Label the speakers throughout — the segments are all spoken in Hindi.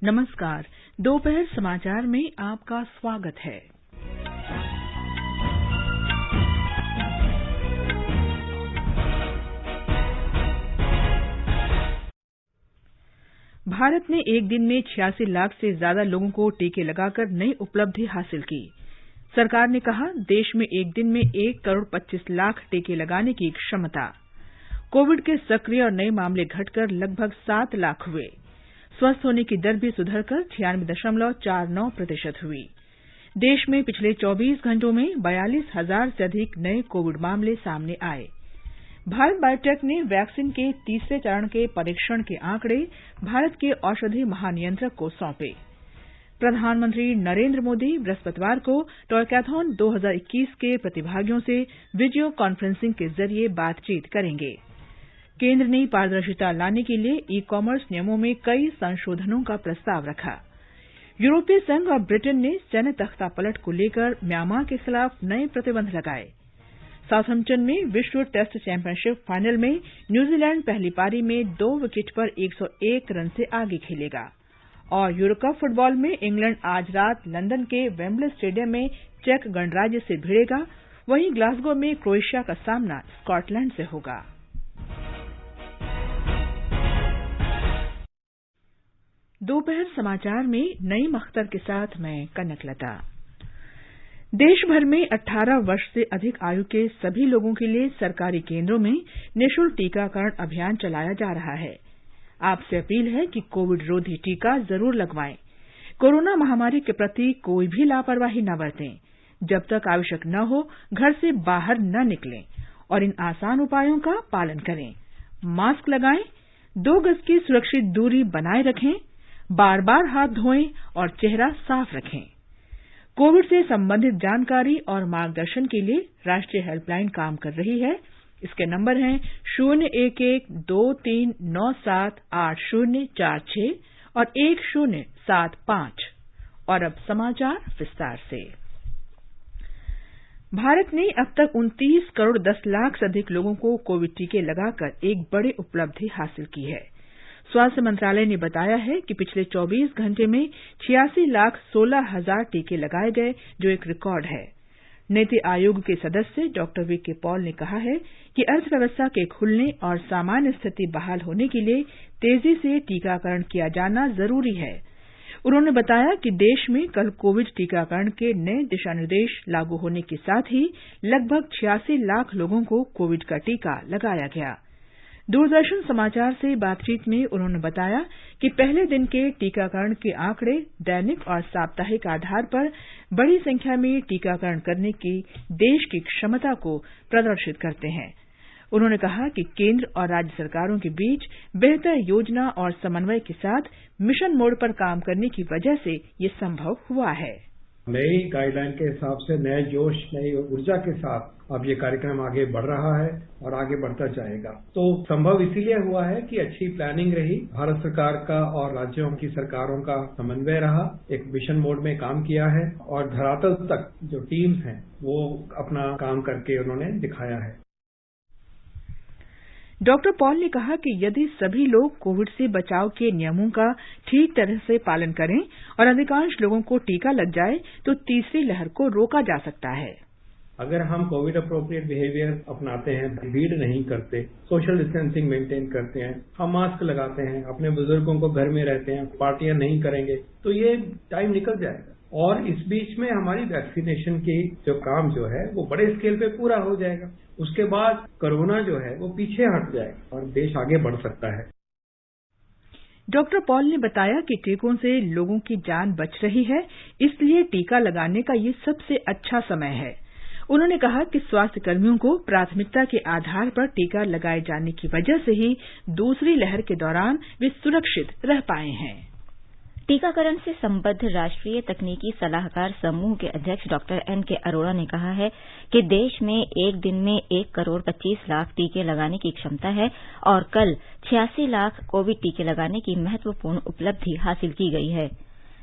Speaker 1: नमस्कार। दोपहर समाचार में आपका स्वागत है। भारत ने एक दिन में 86 लाख से ज्यादा लोगों को टीके लगाकर नई उपलब्धि हासिल की। सरकार ने कहा, देश में एक दिन में 1 करोड़ 25 लाख टीके लगाने की क्षमता। कोविड के सक्रिय और नए मामले घटकर लगभग 7 लाख हुए। स्वस्थ होने की दर भी सुधरकर 96.49% हुई। देश में पिछले 24 घंटों में 42,000 से अधिक नए कोविड मामले सामने आए। भारत बायोटेक ने वैक्सीन के तीसरे चरण के परीक्षण के आंकड़े भारत के औषधि महानियंत्रक को सौंपे। प्रधानमंत्री नरेंद्र मोदी बृहस्पतिवार को टॉयकैथॉन 2021 के प्रतिभागियों से वीडियो कॉन्फ्रेंसिंग के जरिए बातचीत करेंगे। केंद्र ने पारदर्शिता लाने के लिए ई कॉमर्स नियमों में कई संशोधनों का प्रस्ताव रखा। यूरोपीय संघ और ब्रिटेन ने सैन्य तख्तापलट को लेकर म्यांमार के खिलाफ नए प्रतिबंध लगाए। साउथहैम्पटन में विश्व टेस्ट चैंपियनशिप फाइनल में न्यूजीलैंड पहली पारी में 2 विकेट पर 101 रन से आगे खेलेगा। और यूरोकप फुटबॉल में इंग्लैंड आज रात लंदन के वेम्बले स्टेडियम में चेक गणराज्य से भिड़ेगा। वहीं ग्लासगो में क्रोएशिया का सामना स्कॉटलैंड से होगा। दोपहर समाचार में नईम अख्तर के साथ मैं कनकलता। देश भर में 18 वर्ष से अधिक आयु के सभी लोगों के लिए सरकारी केंद्रों में निःशुल्क टीकाकरण अभियान चलाया जा रहा है। आपसे अपील है कि कोविड रोधी टीका जरूर लगवाएं। कोरोना महामारी के प्रति कोई भी लापरवाही न बरतें। जब तक आवश्यक न हो, घर से बाहर न निकलें और इन आसान उपायों का पालन करें। मास्क लगाएं, 2 गज की सुरक्षित दूरी बनाए रखें, बार बार हाथ धोएं और चेहरा साफ रखें। कोविड से संबंधित जानकारी और मार्गदर्शन के लिए राष्ट्रीय हेल्पलाइन काम कर रही है। इसके नंबर हैं 01123978046 और 1075। और अब समाचार विस्तार से। भारत ने अब तक 29 करोड़ 10 लाख से अधिक लोगों को कोविड टीके लगाकर एक बड़ी उपलब्धि हासिल की है। स्वास्थ्य मंत्रालय ने बताया है कि पिछले 24 घंटे में 86,16,000 टीके लगाए गए, जो एक रिकॉर्ड है। नीति आयोग के सदस्य डॉ वीके पॉल ने कहा है कि अर्थव्यवस्था के खुलने और सामान्य स्थिति बहाल होने के लिए तेजी से टीकाकरण किया जाना जरूरी है। उन्होंने बताया कि देश में कल कोविड टीकाकरण के नए दिशा निर्देश लागू होने के साथ ही लगभग 86 लाख लोगों को कोविड का टीका लगाया गया। दूरदर्शन समाचार से बातचीत में उन्होंने बताया कि पहले दिन के टीकाकरण के आंकड़े दैनिक और साप्ताहिक आधार पर बड़ी संख्या में टीकाकरण करने की देश की क्षमता को प्रदर्शित करते हैं। उन्होंने कहा कि केंद्र और राज्य सरकारों के बीच बेहतर योजना और समन्वय के साथ मिशन मोड पर काम करने की वजह से ये संभव हुआ है।
Speaker 2: नई गाइडलाइन के हिसाब से नए जोश, नई ऊर्जा के साथ अब ये कार्यक्रम आगे बढ़ रहा है और आगे बढ़ता जाएगा। तो संभव इसीलिए हुआ है कि अच्छी प्लानिंग रही, भारत सरकार का और राज्यों की सरकारों का समन्वय रहा, एक मिशन मोड में काम किया है और धरातल तक जो टीम्स हैं वो अपना काम करके उन्होंने दिखाया है।
Speaker 1: डॉक्टर पॉल ने कहा कि यदि सभी लोग कोविड से बचाव के नियमों का ठीक तरह से पालन करें और अधिकांश लोगों को टीका लग जाए तो तीसरी लहर को रोका जा सकता है।
Speaker 2: अगर हम कोविड अप्रोप्रिएट बिहेवियर अपनाते हैं, भीड़ नहीं करते, सोशल डिस्टेंसिंग मेंटेन करते हैं, हम मास्क लगाते हैं, अपने बुजुर्गों को घर में रहते हैं, पार्टियां नहीं करेंगे, तो ये टाइम निकल जाएगा। और इस बीच में हमारी वैक्सीनेशन की जो काम जो है वो बड़े स्केल पे पूरा हो जाएगा। उसके बाद कोरोना जो है वो पीछे हट जाएगा और देश आगे बढ़ सकता है।
Speaker 1: डॉक्टर पॉल ने बताया कि टीकों से लोगों की जान बच रही है, इसलिए टीका लगाने का ये सबसे अच्छा समय है। उन्होंने कहा कि स्वास्थ्य कर्मियों को प्राथमिकता के आधार पर टीका लगाए जाने की वजह से ही दूसरी लहर के दौरान वे सुरक्षित रह पाए हैं।
Speaker 3: टीकाकरण से संबद्ध राष्ट्रीय तकनीकी सलाहकार समूह के अध्यक्ष डॉक्टर एन.के. अरोड़ा ने कहा है कि देश में एक दिन में 1 करोड़ 25 लाख टीके लगाने की क्षमता है और कल 86 लाख कोविड टीके लगाने की महत्वपूर्ण उपलब्धि हासिल की गई है।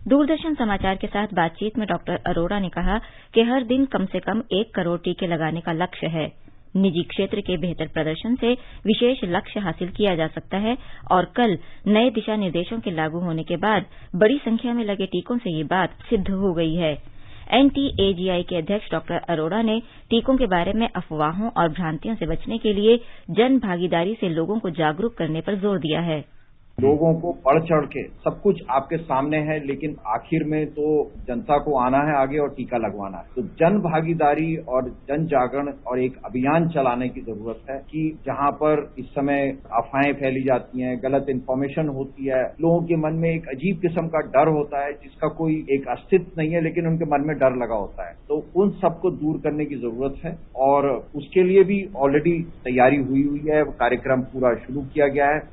Speaker 3: दूरदर्शन समाचार के साथ बातचीत में डॉक्टर अरोड़ा ने कहा कि हर दिन कम से कम 1 करोड़ टीके लगाने का लक्ष्य है। निजी क्षेत्र के बेहतर प्रदर्शन से विशेष लक्ष्य हासिल किया जा सकता है और कल नए दिशा निर्देशों के लागू होने के बाद बड़ी संख्या में लगे टीकों से ये बात सिद्ध हो गई है। NTAGI के अध्यक्ष डॉक्टर अरोड़ा ने टीकों के बारे में अफवाहों और भ्रांतियों से बचने के लिए जन भागीदारी से लोगों को जागरूक करने पर जोर दिया है।
Speaker 4: लोगों को बढ़ चढ़ के सब कुछ आपके सामने है, लेकिन आखिर में तो जनता को आना है आगे और टीका लगवाना है। तो जन भागीदारी और जन जागरण और एक अभियान चलाने की जरूरत है कि जहां पर इस समय अफवाहें फैली जाती हैं, गलत इन्फॉर्मेशन होती है, लोगों के मन में एक अजीब किस्म का डर होता है जिसका कोई एक अस्तित्व नहीं है, लेकिन उनके मन में डर लगा होता है। तो उन सबको दूर करने की जरूरत है और उसके लिए भी ऑलरेडी तैयारी हुई है, कार्यक्रम पूरा शुरू किया गया है।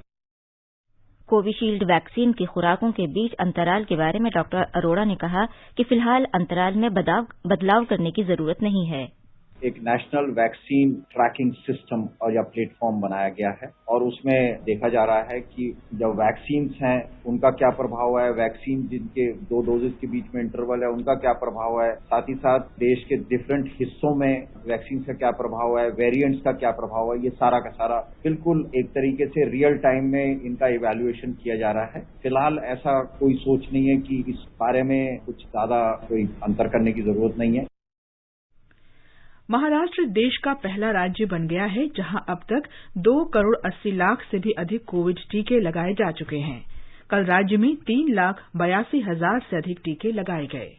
Speaker 3: कोविशील्ड वैक्सीन की खुराकों के बीच अंतराल के बारे में डॉक्टर अरोड़ा ने कहा कि फिलहाल अंतराल में बदलाव करने की जरूरत नहीं है।
Speaker 4: एक नेशनल वैक्सीन ट्रैकिंग सिस्टम और या प्लेटफॉर्म बनाया गया है और उसमें देखा जा रहा है कि जो वैक्सीन्स हैं उनका क्या प्रभाव है, वैक्सीन जिनके 2 डोजेज के बीच में इंटरवल है उनका क्या प्रभाव है, साथ ही साथ देश के डिफरेंट हिस्सों में वैक्सीन का क्या प्रभाव है, वेरिएंट्स का क्या प्रभाव है, ये सारा का सारा बिल्कुल एक तरीके से रियल टाइम में इनका इवैल्यूएशन किया जा रहा है। फिलहाल ऐसा कोई सोच नहीं है कि इस बारे में कुछ ज्यादा कोई अंतर करने की जरूरत नहीं है।
Speaker 1: महाराष्ट्र देश का पहला राज्य बन गया है जहां अब तक 2 करोड़ 80 लाख से भी अधिक कोविड टीके लगाए जा चुके हैं। कल राज्य में 3,82,000 से अधिक टीके लगाए गए।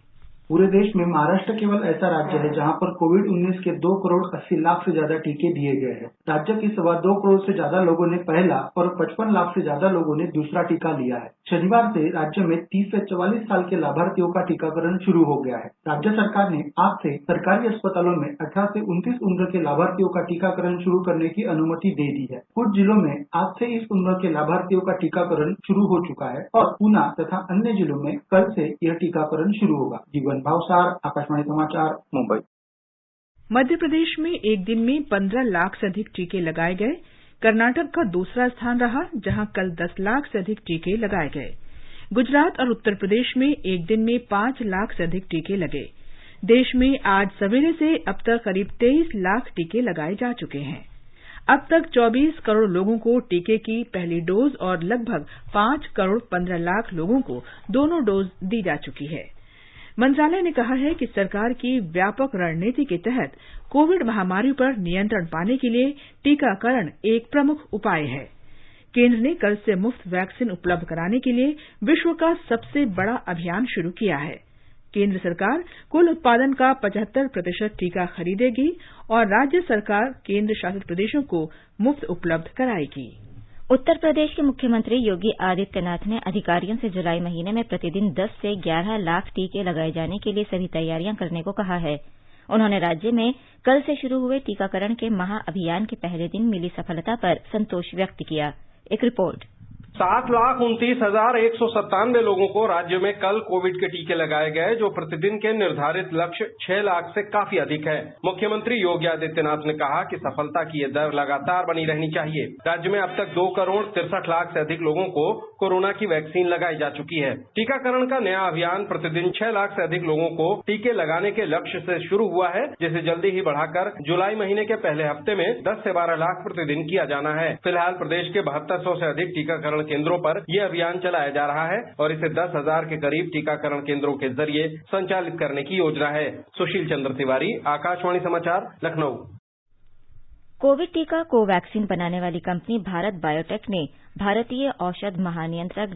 Speaker 5: पूरे देश में महाराष्ट्र केवल ऐसा राज्य है जहां पर कोविड-19 के 2 करोड़ 80 लाख से ज्यादा टीके दिए गए हैं। राज्य के 2.25 करोड़ से ज्यादा लोगों ने पहला और 55 लाख से ज्यादा लोगों ने दूसरा टीका लिया है। शनिवार से राज्य में 30 से 44 साल के लाभार्थियों का टीकाकरण शुरू हो गया है। राज्य सरकार ने आज से सरकारी अस्पतालों में 18 से 29 उम्र के लाभार्थियों का टीकाकरण शुरू करने की अनुमति दे दी है। कुछ जिलों में आज से इस उम्र के लाभार्थियों का टीकाकरण शुरू हो चुका है और पूना तथा अन्य जिलों में कल से यह टीकाकरण शुरू होगा। जीवन भावसार, आकाशवाणी समाचार, मुंबई।
Speaker 1: मध्य प्रदेश में एक दिन में 15 लाख से अधिक टीके लगाए गए। कर्नाटक का दूसरा स्थान रहा जहां कल 10 लाख से अधिक टीके लगाए गए। गुजरात और उत्तर प्रदेश में एक दिन में 5 लाख से अधिक टीके लगे। देश में आज सवेरे से अब तक करीब 23 लाख टीके लगाए जा चुके हैं। अब तक 24 करोड़ लोगों को टीके की पहली डोज और लगभग 5 करोड़ 15 लाख लोगों को दोनों डोज दी जा चुकी है। मंत्रालय ने कहा है कि सरकार की व्यापक रणनीति के तहत कोविड महामारी पर नियंत्रण पाने के लिए टीकाकरण एक प्रमुख उपाय है। केंद्र ने कल से मुफ्त वैक्सीन उपलब्ध कराने के लिए विश्व का सबसे बड़ा अभियान शुरू किया है। केंद्र सरकार कुल उत्पादन का 75% टीका खरीदेगी और राज्य सरकार केंद्र शासित प्रदेशों को मुफ्त उपलब्ध कराएगी।
Speaker 3: उत्तर प्रदेश के मुख्यमंत्री योगी आदित्यनाथ ने अधिकारियों से जुलाई महीने में प्रतिदिन 10 से 11 लाख टीके लगाए जाने के लिए सभी तैयारियां करने को कहा है। उन्होंने राज्य में कल से शुरू हुए टीकाकरण के महाअभियान के पहले दिन मिली सफलता पर संतोष व्यक्त किया। एक रिपोर्ट।
Speaker 6: 7,29,197 लोगों को राज्य में कल कोविड के टीके लगाए गए, जो प्रतिदिन के निर्धारित लक्ष्य 6 लाख से काफी अधिक है। मुख्यमंत्री योगी आदित्यनाथ ने कहा कि सफलता की यह दर लगातार बनी रहनी चाहिए। राज्य में अब तक 2 करोड़ 63 लाख से अधिक लोगों को कोरोना की वैक्सीन लगाई जा चुकी है। टीकाकरण का नया अभियान प्रतिदिन 6 लाख से अधिक लोगों को टीके लगाने के लक्ष्य से शुरू हुआ है, जिसे जल्दी ही बढ़ाकर जुलाई महीने के पहले हफ्ते में 10 से 12 लाख प्रतिदिन किया जाना है। फिलहाल प्रदेश के 7200 से अधिक टीकाकरण केंद्रों पर यह अभियान चलाया जा रहा है और इसे 10,000 के करीब टीकाकरण केंद्रों के जरिए संचालित करने की योजना है। सुशील चंद्र तिवारी, आकाशवाणी समाचार, लखनऊ।
Speaker 3: कोविड टीका कोवैक्सीन बनाने वाली कंपनी भारत बायोटेक ने भारतीय औषध महानियंत्रक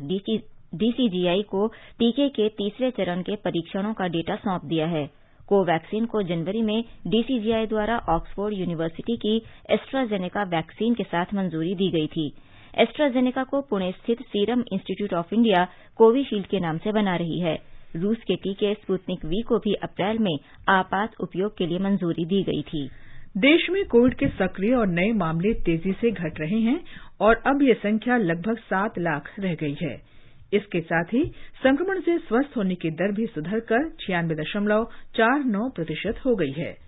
Speaker 3: DCGI को टीके के तीसरे चरण के परीक्षणों का डेटा सौंप दिया है। कोवैक्सीन को जनवरी में DCGI द्वारा ऑक्सफोर्ड यूनिवर्सिटी की एस्ट्राजेनेका वैक्सीन के साथ मंजूरी दी गई थी। एस्ट्राजेनेका को पुणे स्थित serum institute of India Covishield के नाम से बना रही है। रूस के टीके स्पुतनिक वी को भी अप्रैल में आपात उपयोग के लिए मंजूरी दी गई थी।
Speaker 1: देश में कोविड के सक्रिय और नए मामले तेजी से घट रहे हैं और अब यह संख्या लगभग 7 लाख रह गई है। इसके साथ ही संक्रमण से स्वस्थ होने की दर भी सुधरकर 96.49% हो गई है।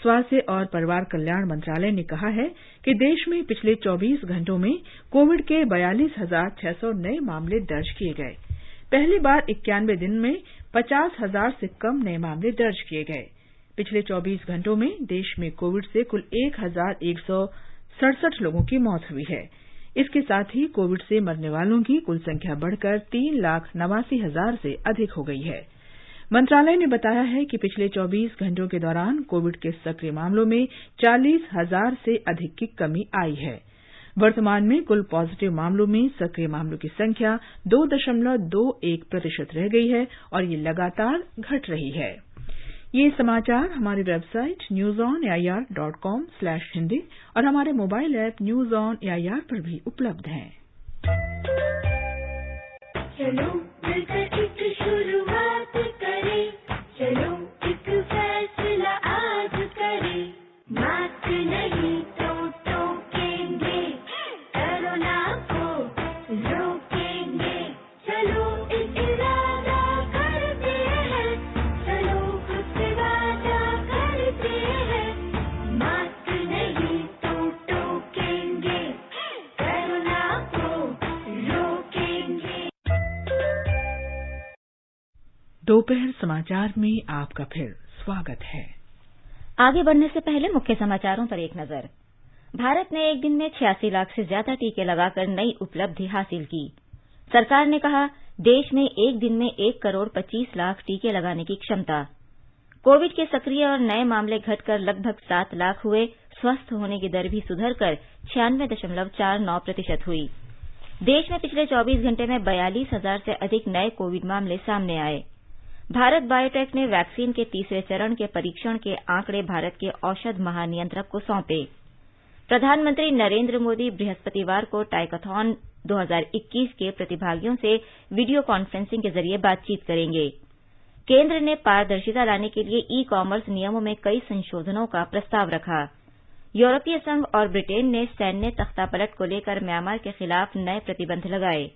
Speaker 1: स्वास्थ्य और परिवार कल्याण मंत्रालय ने कहा है कि देश में पिछले 24 घंटों में कोविड के 42,600 नए मामले दर्ज किए गए। पहली बार 91 दिन में 50,000 से कम नए मामले दर्ज किए गए। पिछले 24 घंटों में देश में कोविड से कुल 1,167 लोगों की मौत हुई है। इसके साथ ही कोविड से मरने वालों की कुल संख्या बढ़कर 3,89,000 से अधिक हो गई है। मंत्रालय ने बताया है कि पिछले 24 घंटों के दौरान कोविड के सक्रिय मामलों में 40,000 से अधिक की कमी आई है। वर्तमान में कुल पॉजिटिव मामलों में सक्रिय मामलों की संख्या 2.21% रह गई है और ये लगातार घट रही है। ये समाचार हमारी वेबसाइट newsonair.com/hindi और हमारे mobile app news on AIR पर भी उपलब्ध हैं।
Speaker 7: चलो मिलकर एक शुरुआत करें, चलो एक फैसला आज करें, मास्क नहीं तो टोकेंगे, कोरोना को रोकेंगे, चलो एक इरादा करते हैं, चलो खुद से वादा करते हैं, मास्क नहीं तो टोकेंगे, कोरोना को रोकेंगे।
Speaker 1: दोपहर समाचार में आपका फिर स्वागत है।
Speaker 3: आगे बढ़ने से पहले मुख्य समाचारों पर एक नजर। भारत ने एक दिन में 86 लाख से ज्यादा टीके लगाकर नई उपलब्धि हासिल की। सरकार ने कहा, देश में एक दिन में 1,25,00,000 टीके लगाने की क्षमता। कोविड के सक्रिय और नए मामले घटकर लगभग 7 लाख हुए। स्वस्थ होने की दर भी सुधरकर 96.49% हुई। देश में पिछले 24 घंटे में 42,000 से अधिक नए कोविड मामले सामने आए। भारत बायोटेक ने वैक्सीन के तीसरे चरण के परीक्षण के आंकड़े भारत के औषध महानियंत्रक को सौंपे। प्रधानमंत्री नरेंद्र मोदी बृहस्पतिवार को टाइकाथॉन 2021 के प्रतिभागियों से वीडियो कॉन्फ्रेंसिंग के जरिए बातचीत करेंगे। केंद्र ने पारदर्शिता लाने के लिए ई कॉमर्स नियमों में कई संशोधनों का प्रस्ताव रखा। यूरोपीय संघ और ब्रिटेन ने सैन्य तख्तापलट को लेकर म्यांमार के खिलाफ नए प्रतिबंध लगाए।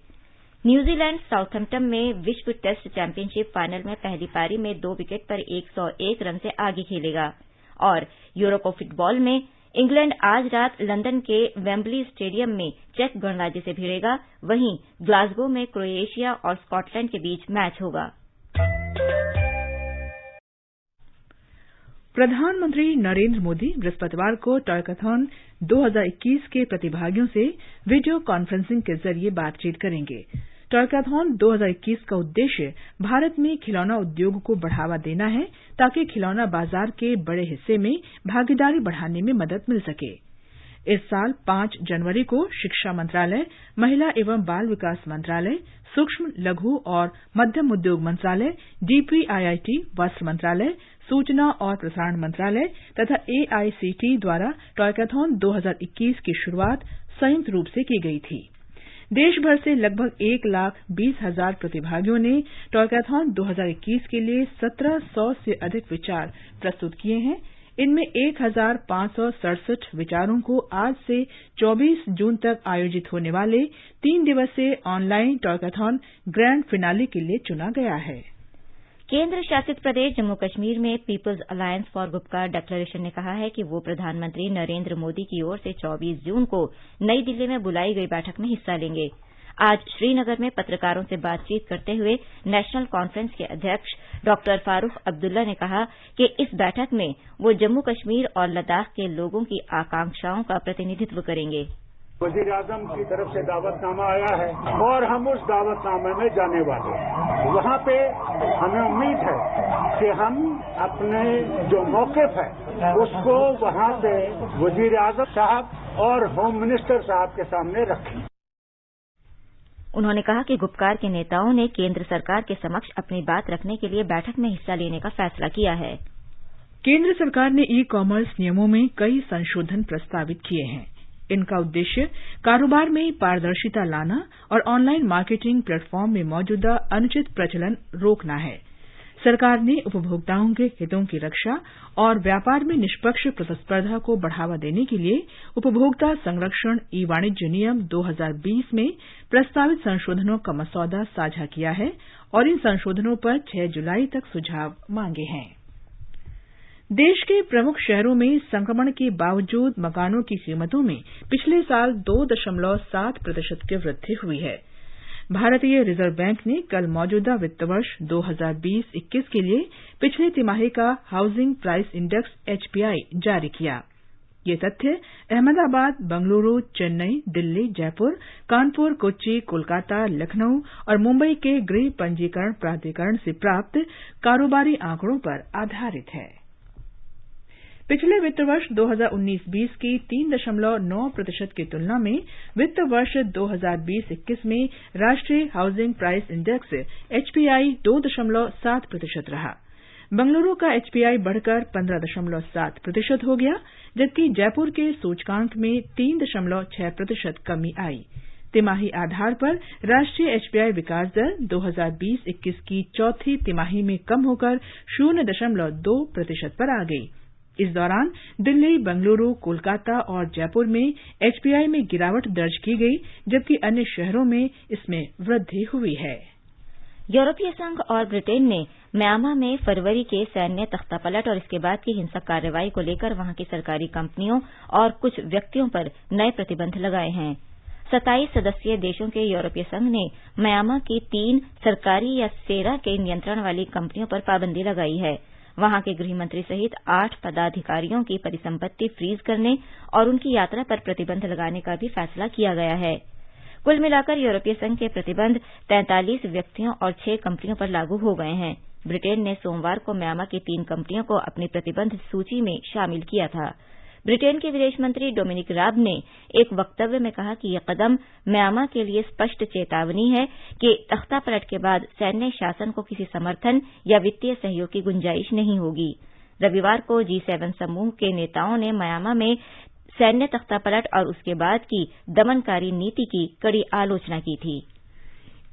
Speaker 3: न्यूजीलैंड साउथैम्पटन में विश्व टेस्ट चैंपियनशिप फाइनल में पहली पारी में 2 विकेट पर 101 रन से आगे खेलेगा। और यूरोप फुटबॉल में इंग्लैंड आज रात लंदन के वेम्बली स्टेडियम में चेक गणराज्य से भिड़ेगा। वहीं ग्लासगो में क्रोएशिया और स्कॉटलैंड के बीच मैच होगा।
Speaker 1: प्रधानमंत्री नरेंद्र मोदी बृहस्पतिवार को टाइकाथॉन 2021 के प्रतिभागियों से वीडियो कॉन्फ्रेंसिंग के जरिए बातचीत करेंगे। टाइकाथॉन 2021 का उद्देश्य भारत में खिलौना उद्योग को बढ़ावा देना है ताकि खिलौना बाजार के बड़े हिस्से में भागीदारी बढ़ाने में मदद मिल सके। इस साल 5 जनवरी को शिक्षा मंत्रालय, महिला एवं बाल विकास मंत्रालय, सूक्ष्म लघु और मध्यम उद्योग मंत्रालय, डीपीआईआईटी, वस्त्र मंत्रालय, सूचना और प्रसारण मंत्रालय तथा एआईसीटी द्वारा टाइकाथॉन 2021 की शुरुआत संयुक्त रूप से की गई थी। देश भर से लगभग 1,20,000 प्रतिभागियों ने टाइकाथॉन 2021 के लिए 1,700 से अधिक विचार प्रस्तुत किए हैं। इनमें 1,567 विचारों को आज से 24 जून तक आयोजित होने वाले 3 दिवसीय ऑनलाइन टाइकाथॉन ग्रैंड फिनाले के लिए चुना गया है।
Speaker 3: केंद्र शासित प्रदेश जम्मू कश्मीर में People's Alliance for Gupkar declaration ने कहा है कि वो प्रधानमंत्री नरेंद्र मोदी की ओर से 24 जून को नई दिल्ली में बुलाई गई बैठक में हिस्सा लेंगे। आज श्रीनगर में पत्रकारों से बातचीत करते हुए नेशनल कॉन्फ्रेंस के अध्यक्ष डॉ फारूक अब्दुल्ला ने कहा कि इस बैठक में वो जम्मू कश्मीर और लद्दाख के लोगों की आकांक्षाओं का प्रतिनिधित्व करेंगे।
Speaker 8: वज़ीर-ए-आज़म की तरफ से दावतनामा आया है और हम उस दावतनामे में जाने वाले हैं। वहाँ पे हमें उम्मीद है कि हम अपने जो मौक़िफ़ है उसको वहाँ पे वज़ीर-ए-आज़म साहब और होम मिनिस्टर साहब के सामने रखें।
Speaker 3: उन्होंने कहा कि गुपकार के नेताओं ने केंद्र सरकार के समक्ष अपनी बात रखने के लिए बैठक में हिस्सा लेने का फैसला किया है।
Speaker 1: केंद्र सरकार ने ई कॉमर्स नियमों में कई संशोधन प्रस्तावित किए हैं। इनका उद्देश्य कारोबार में पारदर्शिता लाना और ऑनलाइन मार्केटिंग प्लेटफॉर्म में मौजूदा अनुचित प्रचलन रोकना है। सरकार ने उपभोक्ताओं के हितों की रक्षा और व्यापार में निष्पक्ष प्रतिस्पर्धा को बढ़ावा देने के लिए उपभोक्ता संरक्षण ई वाणिज्य नियम 2020 में प्रस्तावित संशोधनों का मसौदा साझा किया है और इन संशोधनों पर 6 जुलाई तक सुझाव मांगे हैं। देश के प्रमुख शहरों में संक्रमण के बावजूद मकानों की कीमतों में पिछले साल 2.7% की वृद्धि हुई है। भारतीय रिजर्व बैंक ने कल मौजूदा वित्त वर्ष 2020-21 के लिए पिछली तिमाही का हाउसिंग प्राइस इंडेक्स HPI जारी किया। ये तथ्य अहमदाबाद, बंगलुरु, चेन्नई, दिल्ली, जयपुर, कानपुर, कोच्चि, कोलकाता, लखनऊ और मुंबई के गृह पंजीकरण प्राधिकरण से प्राप्त कारोबारी आंकड़ों पर आधारित है। पिछले वित्त वर्ष 2019-20 की 3.9% की तुलना में वित्त वर्ष 2020-21 में राष्ट्रीय हाउसिंग प्राइस इंडेक्स HPI 2.7% रहा। बंगलुरु का HPI बढ़कर 15.7% हो गया, जबकि जयपुर के सूचकांक में 3.6% कमी आई। तिमाही आधार पर राष्ट्रीय HPI विकास दर 2020-21 की चौथी तिमाही में कम होकर 0.2% पर आ गई। इस दौरान दिल्ली, बंगलुरु, कोलकाता और जयपुर में HPI में गिरावट दर्ज की गई, जबकि अन्य शहरों में इसमें वृद्धि हुई है।
Speaker 3: यूरोपीय संघ और ब्रिटेन ने म्यांमार में फरवरी के सैन्य तख्तापलट और इसके बाद की हिंसक कार्रवाई को लेकर वहां की सरकारी कंपनियों और कुछ व्यक्तियों पर नए प्रतिबंध लगाए हैं। 27 सदस्यीय देशों के यूरोपीय संघ ने म्यांमार की 3 सरकारी या सेना के नियंत्रण वाली कंपनियों पर पाबंदी लगाई है। वहां के गृहमंत्री सहित 8 पदाधिकारियों की परिसंपत्ति फ्रीज करने और उनकी यात्रा पर प्रतिबंध लगाने का भी फैसला किया गया है। कुल मिलाकर यूरोपीय संघ के प्रतिबंध 43 व्यक्तियों और 6 कंपनियों पर लागू हो गए हैं। ब्रिटेन ने सोमवार को म्यांमार की 3 कंपनियों को अपनी प्रतिबंध सूची में शामिल किया था। ब्रिटेन के विदेश मंत्री डोमिनिक राब ने एक वक्तव्य में कहा कि यह कदम म्यांमार के लिए स्पष्ट चेतावनी है कि तख्तापलट के बाद सैन्य शासन को किसी समर्थन या वित्तीय सहयोग की गुंजाइश नहीं होगी। रविवार को G7 समूह के नेताओं ने म्यांमार में सैन्य तख्तापलट और उसके बाद की दमनकारी नीति की कड़ी आलोचना की थी।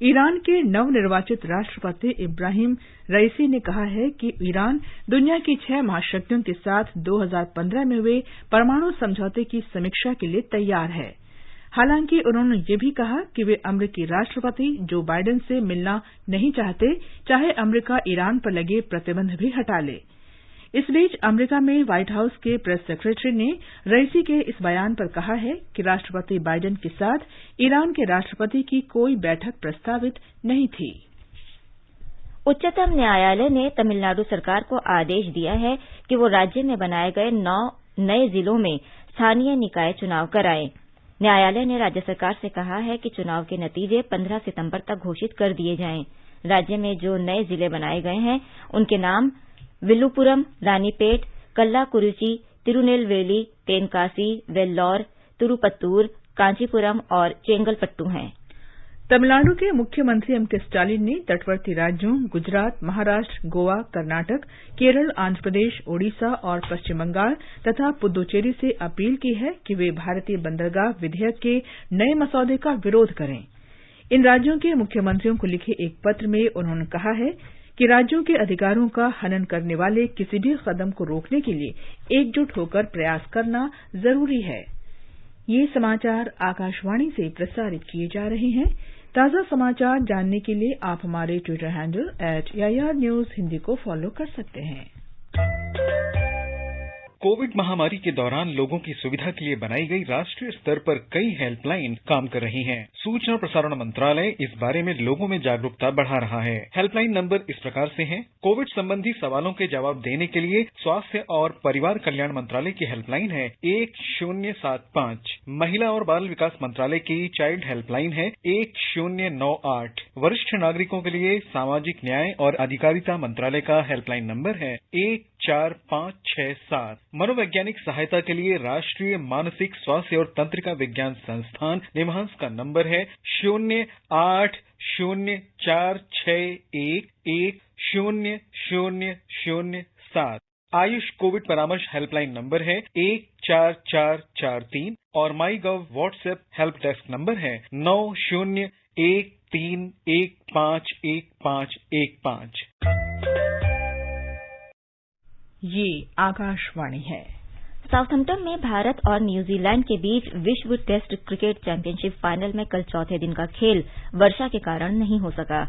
Speaker 1: ईरान के नवनिर्वाचित राष्ट्रपति इब्राहिम रईसी ने कहा है कि ईरान दुनिया की 6 महाशक्तियों के साथ 2015 में हुए परमाणु समझौते की समीक्षा के लिए तैयार है। हालांकि उन्होंने ये भी कहा कि वे अमरीकी राष्ट्रपति जो बाइडेन से मिलना नहीं चाहते, चाहे अमरीका ईरान पर लगे प्रतिबंध भी हटा ले। इस बीच अमरीका में व्हाइट हाउस के प्रेस सेक्रेटरी ने रईसी के इस बयान पर कहा है कि राष्ट्रपति बाइडेन के साथ ईरान के राष्ट्रपति की कोई बैठक प्रस्तावित नहीं थी।
Speaker 3: उच्चतम न्यायालय ने तमिलनाडु सरकार को आदेश दिया है कि वो राज्य में बनाए गए 9 नए जिलों में स्थानीय निकाय चुनाव कराए। न्यायालय ने राज्य सरकार से कहा है कि चुनाव के नतीजे 15 सितंबर तक घोषित कर दिए जाएं। राज्य में जो नए जिले बनाए गए हैं उनके नाम विल्लुपुरम, रानीपेट, कल्लाकुरिची, तिरुनेलवेली, तेनकासी, वेल्लोर, तिरुपत्तूर, कांचीपुरम और चेंगलपट्टू हैं।
Speaker 1: तमिलनाडु के मुख्यमंत्री एम के स्टालिन ने तटवर्ती राज्यों गुजरात, महाराष्ट्र, गोवा, कर्नाटक, केरल, आंध्र प्रदेश, ओडिशा और पश्चिम बंगाल तथा पुदुचेरी से अपील की है कि वे भारतीय बंदरगाह विधेयक के नए मसौदे का विरोध करें। इन राज्यों के मुख्यमंत्रियों को लिखे एक पत्र में उन्होंने कहा है कि राज्यों के अधिकारों का हनन करने वाले किसी भी कदम को रोकने के लिए एकजुट होकर प्रयास करना जरूरी है। ये समाचार आकाशवाणी से प्रसारित किए जा रहे हैं। ताजा समाचार जानने के लिए आप हमारे Twitter handle @AIR News Hindi को फॉलो कर सकते हैं।
Speaker 9: कोविड महामारी के दौरान लोगों की सुविधा के लिए बनाई गई राष्ट्रीय स्तर पर कई हेल्पलाइन काम कर रही हैं। सूचना और प्रसारण मंत्रालय इस बारे में लोगों में जागरूकता बढ़ा रहा है। हेल्पलाइन नंबर इस प्रकार से हैं। कोविड संबंधी सवालों के जवाब देने के लिए स्वास्थ्य और परिवार कल्याण मंत्रालय की हेल्पलाइन है 1075। महिला और बाल विकास मंत्रालय की चाइल्ड हेल्पलाइन है 1098। वरिष्ठ नागरिकों के लिए सामाजिक न्याय और अधिकारिता मंत्रालय का हेल्पलाइन नंबर है 14567। मनोवैज्ञानिक सहायता के लिए राष्ट्रीय मानसिक स्वास्थ्य और तंत्रिका विज्ञान संस्थान निमहांस का नंबर है 080461100007। आयुष कोविड परामर्श हेल्पलाइन नंबर है 14443 और माई गव व्हाट्सएप हेल्प डेस्क नंबर है 9013151515।
Speaker 1: ये आकाशवाणी है।
Speaker 3: साउथहैम्पटन में भारत और न्यूजीलैंड के बीच विश्व टेस्ट क्रिकेट चैंपियनशिप फाइनल में कल चौथे दिन का खेल वर्षा के कारण नहीं हो सका।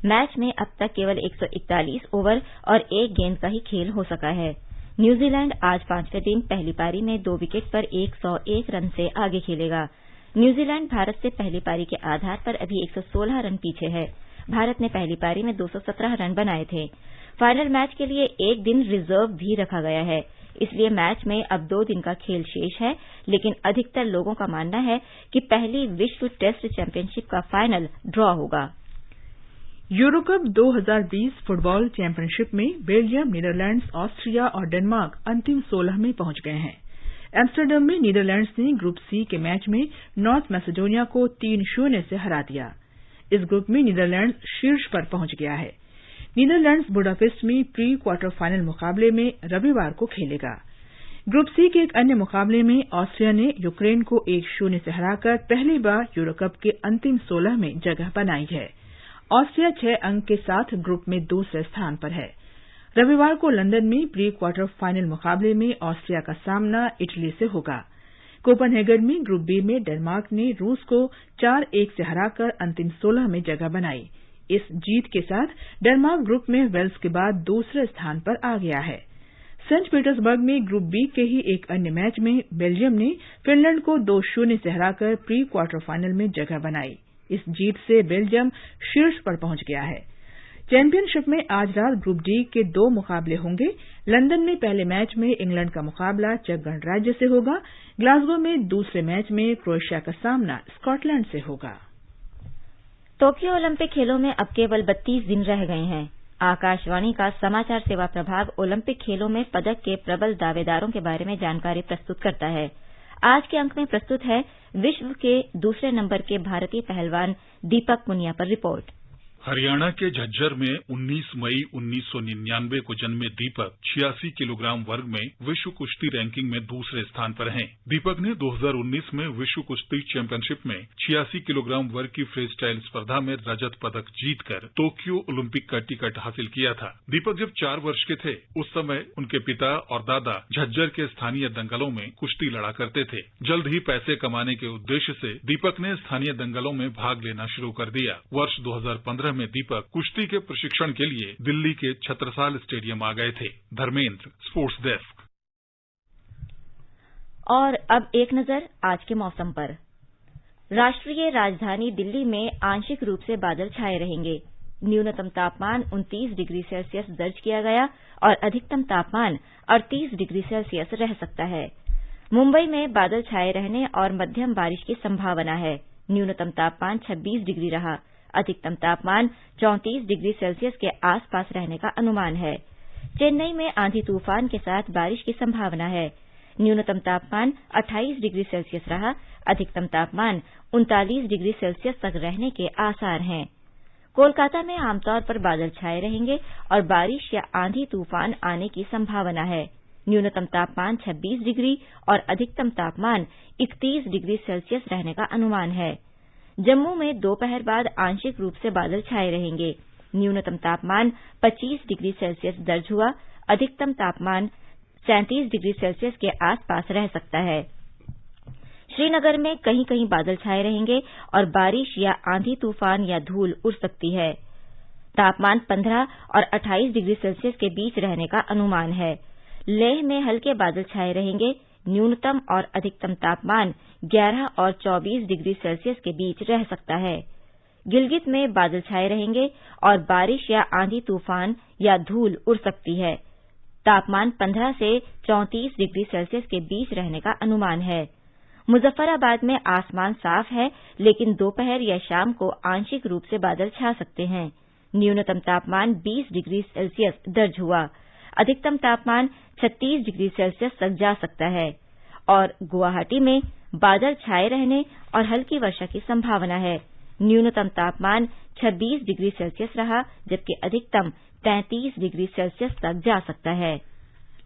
Speaker 3: मैच में अब तक केवल 141 ओवर और 1 गेंद का ही खेल हो सका है। न्यूजीलैंड आज 5वें दिन पहली पारी में 2 विकेट पर 101 रन से आगे खेलेगा। न्यूजीलैंड भारत से पहली पारी के आधार पर अभी 116 रन पीछे है। भारत ने पहली पारी में 217 रन बनाए थे। फाइनल मैच के लिए एक दिन रिजर्व भी रखा गया है, इसलिए मैच में अब 2 दिन का खेल शेष है, लेकिन अधिकतर लोगों का मानना है कि पहली विश्व टेस्ट चैंपियनशिप का फाइनल ड्रॉ होगा।
Speaker 1: यूरो कप 2020 फुटबॉल चैंपियनशिप में बेल्जियम, नीदरलैंड्स, ऑस्ट्रिया और डेनमार्क अंतिम 16 में पहुंच गए हैं। एम्स्टरडम में नीदरलैंड्स ने ग्रुप सी के मैच में नॉर्थ मैसेडोनिया को 3-0 से हरा दिया। इस ग्रुप में नीदरलैंड्स शीर्ष पर पहुंच गया है। नीदरलैंड्स बुडापेस्ट में प्री क्वार्टर फाइनल मुकाबले में रविवार को खेलेगा। ग्रुप सी के एक अन्य मुकाबले में ऑस्ट्रिया ने यूक्रेन को 1-0 से हराकर पहली बार यूरो कप के अंतिम 16 में जगह बनाई है। ऑस्ट्रिया 6 अंक के साथ ग्रुप में दूसरे स्थान पर है। रविवार को लंदन में प्री क्वार्टर फाइनल मुकाबले में ऑस्ट्रिया का सामना इटली से होगा। कोपेनहेगन में ग्रुप बी में डेनमार्क ने रूस को 4-1 से हराकर अंतिम 16 में जगह बनाई। इस जीत के साथ डेनमार्क ग्रुप में वेल्स के बाद दूसरे स्थान पर आ गया है। सेंट पीटर्सबर्ग में ग्रुप बी के ही एक अन्य मैच में बेल्जियम ने फिनलैंड को 2-0 से हराकर प्री क्वार्टर फाइनल में जगह बनाई। इस जीत से बेल्जियम शीर्ष पर पहुंच गया है। चैंपियनशिप में आज रात ग्रुप डी के 2 मुकाबले होंगे। लंदन में पहले मैच में इंग्लैंड का मुकाबला चेक गणराज्य से होगा। ग्लासगो में दूसरे मैच में क्रोएशिया का सामना स्कॉटलैंड से होगा।
Speaker 3: टोक्यो ओलंपिक खेलों में अब केवल 32 दिन रह गए हैं। आकाशवाणी का समाचार सेवा प्रभाग ओलंपिक खेलों में पदक के प्रबल दावेदारों के बारे में जानकारी प्रस्तुत करता है। आज के अंक में प्रस्तुत है विश्व के दूसरे नंबर के भारतीय पहलवान दीपक पुनिया पर रिपोर्ट।
Speaker 10: हरियाणा के झज्जर में 19 मई 1999 को जन्मे दीपक 86 किलोग्राम वर्ग में विश्व कुश्ती रैंकिंग में दूसरे स्थान पर हैं। दीपक ने 2019 में विश्व कुश्ती चैंपियनशिप में 86 किलोग्राम वर्ग की फ्री स्टाइल स्पर्धा में रजत पदक जीतकर टोक्यो ओलंपिक का टिकट हासिल किया था। दीपक जब 4 वर्ष के थे उस समय उनके पिता और दादा झज्जर के स्थानीय दंगलों में कुश्ती लड़ा करते थे। जल्द ही पैसे कमाने के उद्देश्य से दीपक ने स्थानीय दंगलों में भाग लेना शुरू कर दिया। वर्ष 2015 में दीपक कुश्ती के प्रशिक्षण के लिए दिल्ली के छत्रसाल स्टेडियम आ गए थे। Dharmendra, sports desk.
Speaker 3: और अब एक नजर आज के मौसम पर। राष्ट्रीय राजधानी दिल्ली में आंशिक रूप से बादल छाए रहेंगे। न्यूनतम तापमान 29 डिग्री सेल्सियस दर्ज किया गया और अधिकतम तापमान 38 डिग्री सेल्सियस रह सकता है। मुंबई में बादल छाए रहने और मध्यम बारिश की संभावना है। न्यूनतम तापमान 26 डिग्री रहा। अधिकतम तापमान 34 डिग्री सेल्सियस के आसपास रहने का अनुमान है। चेन्नई में आंधी तूफान के साथ बारिश की संभावना है। न्यूनतम तापमान 28 डिग्री सेल्सियस रहा। अधिकतम तापमान 39 डिग्री सेल्सियस तक रहने के आसार हैं। कोलकाता में आमतौर पर बादल छाए रहेंगे और बारिश या आंधी तूफान आने की संभावना है। न्यूनतम तापमान 26 डिग्री और अधिकतम तापमान 31 डिग्री सेल्सियस रहने का अनुमान है। जम्मू में दोपहर बाद आंशिक रूप से बादल छाए रहेंगे। न्यूनतम तापमान 25 डिग्री सेल्सियस दर्ज हुआ। अधिकतम तापमान 37 डिग्री सेल्सियस के आसपास रह सकता है। श्रीनगर में कहीं कहीं बादल छाए रहेंगे और बारिश या आंधी तूफान या धूल उड़ सकती है। तापमान 15 और 28 डिग्री सेल्सियस के बीच रहने का अनुमान है। लेह में हल्के बादल छाए रहेंगे। न्यूनतम और अधिकतम तापमान 11 और 24 डिग्री सेल्सियस के बीच रह सकता है। गिलगित में बादल छाए रहेंगे और बारिश या आंधी तूफान या धूल उड़ सकती है। तापमान 15 से 34 डिग्री सेल्सियस के बीच रहने का अनुमान है। मुजफ्फराबाद में आसमान साफ है, लेकिन दोपहर या शाम को आंशिक रूप से बादल छा सकते हैं। न्यूनतम तापमान 20 डिग्री सेल्सियस दर्ज हुआ। अधिकतम तापमान 36 डिग्री सेल्सियस तक जा सकता है। और गुवाहाटी में बादल छाए रहने और हल्की वर्षा की संभावना है। न्यूनतम तापमान 26 डिग्री सेल्सियस रहा, जबकि अधिकतम 33 डिग्री सेल्सियस तक जा सकता है।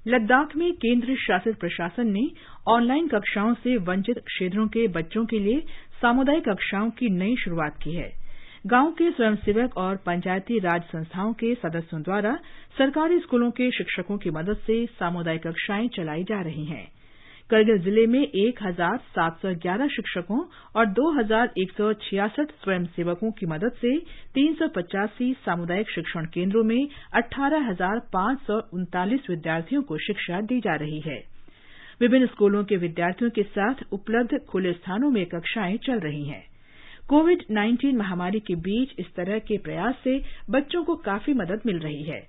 Speaker 1: लद्दाख में केंद्र शासित प्रशासन ने ऑनलाइन कक्षाओं से वंचित क्षेत्रों के बच्चों के लिए सामुदायिक कक्षाओं की नई शुरुआत की है। गांव के स्वयंसेवक और पंचायती राज संस्थाओं के सदस्यों द्वारा सरकारी स्कूलों के शिक्षकों की मदद से सामुदायिक कक्षाएं चलाई जा रही हैं। करगिल जिले में 1711 शिक्षकों और 2166 स्वयंसेवकों की मदद से 385 सामुदायिक शिक्षण केंद्रों में 18,539 विद्यार्थियों को शिक्षा दी जा रही है। विभिन्न स्कूलों के विद्यार्थियों के साथ उपलब्ध खुले स्थानों में कक्षाएं चल रही हैं। कोविड-19 महामारी के बीच इस तरह के प्रयास से बच्चों को काफी मदद मिल रही है।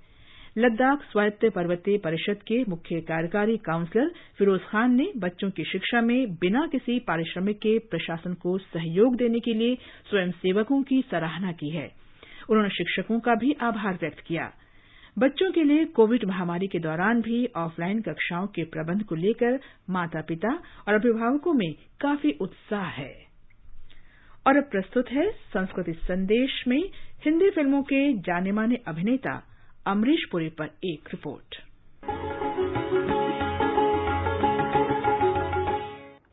Speaker 1: लद्दाख स्वायत्त पर्वतीय परिषद के मुख्य कार्यकारी काउंसलर फिरोज खान ने बच्चों की शिक्षा में बिना किसी पारिश्रमिक के प्रशासन को सहयोग देने के लिए स्वयंसेवकों की सराहना की है। उन्होंने शिक्षकों का भी आभार व्यक्त किया। बच्चों के लिए कोविड महामारी के दौरान भी ऑफलाइन कक्षाओं के प्रबंध को लेकर माता-पिता और अभिभावकों में काफी उत्साह है। और अब प्रस्तुत है संस्कृति संदेश में हिंदी फिल्मों के जाने-माने अभिनेता अमरीश पुरी पर एक रिपोर्ट।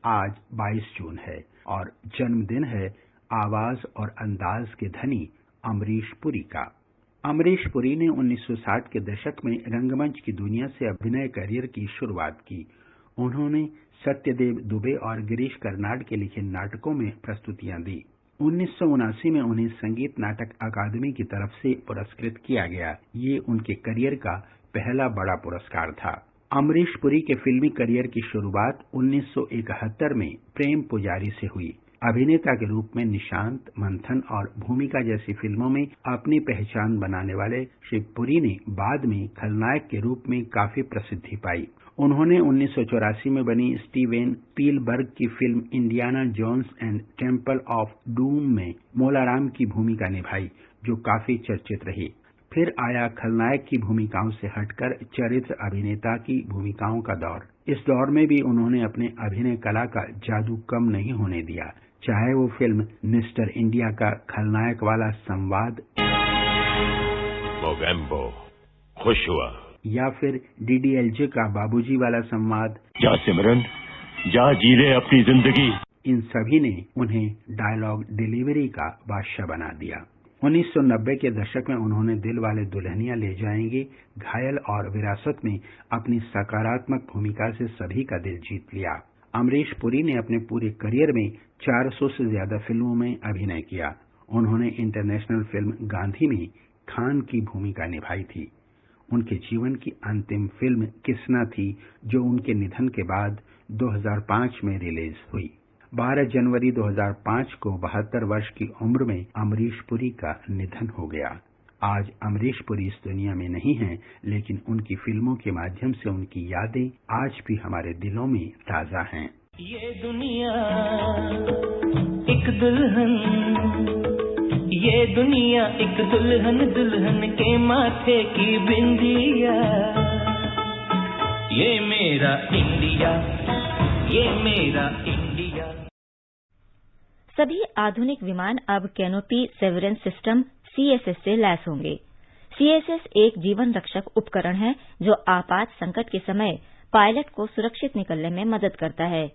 Speaker 11: आज 22 जून है और जन्मदिन है आवाज और अंदाज के धनी अमरीश पुरी का। अमरीश पुरी ने 1960 के दशक में रंगमंच की दुनिया से अभिनय करियर की शुरुआत की। उन्होंने सत्यदेव दुबे और गिरीश कर्नाड के लिखे नाटकों में प्रस्तुतियां दी। 1979 में उन्हें संगीत नाटक अकादमी की तरफ से पुरस्कृत किया गया। ये उनके करियर का पहला बड़ा पुरस्कार था। अमरीश पुरी के फिल्मी करियर की शुरुआत 1971 में प्रेम पुजारी से हुई। अभिनेता के रूप में निशांत, मंथन और भूमिका जैसी फिल्मों में अपनी पहचान बनाने वाले श्री पुरी ने बाद में खलनायक के रूप में काफी प्रसिद्धि पाई। उन्होंने 1984 में बनी स्टीवेन स्पीलबर्ग की film Indiana Jones and Temple of Doom में मोलाराम की भूमिका निभाई, जो काफी चर्चित रही। फिर आया खलनायक की भूमिकाओं से हटकर चरित्र अभिनेता की भूमिकाओं का दौर। इस दौर में भी उन्होंने अपने अभिनय कला का जादू कम नहीं होने दिया, चाहे वो फिल्म मिस्टर इंडिया का खलनायक वाला संवाद
Speaker 12: मोगेम्बो खुश हुआ,
Speaker 11: या फिर डीडीएलजे का बाबूजी वाला संवाद
Speaker 12: जा सिमरन जा जी ले अपनी जिंदगी।
Speaker 11: इन सभी ने उन्हें डायलॉग डिलीवरी का बादशाह बना दिया। 1990 के दशक में उन्होंने दिल वाले दुल्हनिया ले जाएंगे, घायल और विरासत में अपनी सकारात्मक भूमिका से सभी का दिल जीत लिया। अमरीश पुरी ने अपने पूरे करियर में 400 से ज्यादा फिल्मों में अभिनय किया। उन्होंने इंटरनेशनल फिल्म गांधी में खान की भूमिका निभाई थी। उनके जीवन की अंतिम फिल्म किसना थी, जो उनके निधन के बाद 2005 में रिलीज हुई। 12 जनवरी 2005 को 72 वर्ष की उम्र में अमरीश पुरी का निधन हो गया। आज अमरीश पुरी इस दुनिया में नहीं हैं, लेकिन उनकी फिल्मों के माध्यम से उनकी यादें आज भी हमारे दिलों में ताजा हैं।
Speaker 13: ये दुनिया एक दुल्हन, ये दुनिया एक दुल्हन, दुल्हन के माथे की बिंदिया। ये मेरा इंडिया, ये मेरा इंडिया।
Speaker 3: सभी आधुनिक विमान अब कैनोपी सेवरेंस सिस्टम CSS से लैस होंगे। CSS एक जीवन रक्षक उपकरण है जो आपात संकट के समय पायलट को सुरक्षित निकलने में मदद करता है।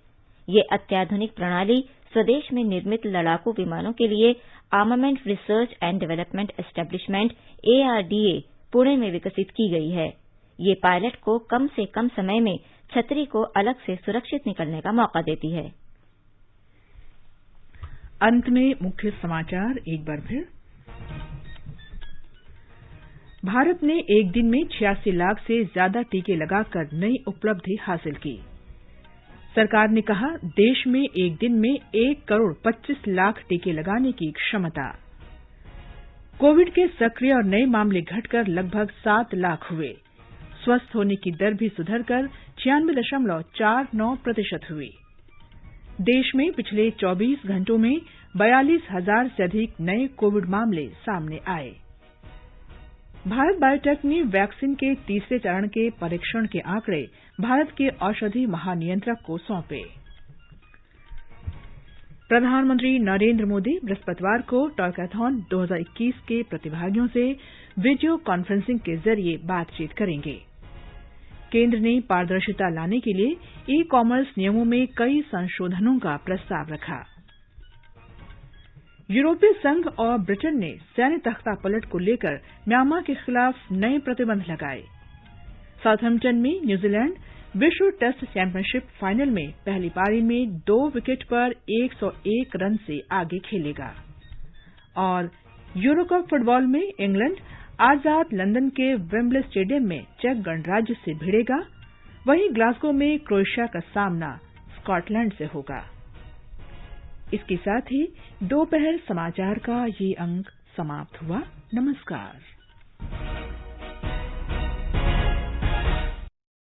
Speaker 3: ये अत्याधुनिक प्रणाली स्वदेश में निर्मित लड़ाकू विमानों के लिए armament research and development establishment ARDA Pune में विकसित की गई है। ये पायलट को कम से कम समय में छतरी को अलग से सुरक्षित निकलने का मौका देती है।
Speaker 1: अंत में मुख्य समाचार एक बार फिर। भारत ने एक दिन में 86 लाख से ज्यादा टीके लगाकर नई उपलब्धि हासिल की। सरकार ने कहा, देश में एक दिन में 1 करोड़ 25 लाख टीके लगाने की क्षमता। कोविड के सक्रिय और नए मामले घटकर लगभग 7 लाख हुए। स्वस्थ होने की दर भी सुधरकर 96.49% हुई। देश में पिछले 24 घंटों में 42,000 से अधिक नए कोविड मामले सामने आए। भारत बायोटेक ने वैक्सीन के तीसरे चरण के परीक्षण के आंकड़े भारत के औषधि महानियंत्रक को सौंपे। प्रधानमंत्री नरेंद्र मोदी बृहस्पतिवार को टॉयकाथॉन 2021 के प्रतिभागियों से वीडियो कॉन्फ्रेंसिंग के जरिए बातचीत करेंगे। केंद्र ने पारदर्शिता लाने के लिए ई-कॉमर्स नियमों में कई संशोधनों का प्रस्ताव रखा। यूरोपीय संघ और ब्रिटेन ने सैन्य तख्तापलट को लेकर म्यांमार के खिलाफ नए प्रतिबंध लगाए। साउथहैम्पटन में न्यूजीलैंड विश्व टेस्ट चैंपियनशिप फाइनल में पहली पारी में 2 विकेट पर 101 रन से आगे खेलेगा। और यूरो कप फुटबॉल में इंग्लैंड आजाद लंदन के वेम्बले स्टेडियम में चेक गणराज्य से भिड़ेगा। वहीं ग्लासगो में क्रोएशिया का सामना स्कॉटलैंड से होगा। इसके साथ ही दोपहर समाचार का ये अंक समाप्त हुआ। नमस्कार।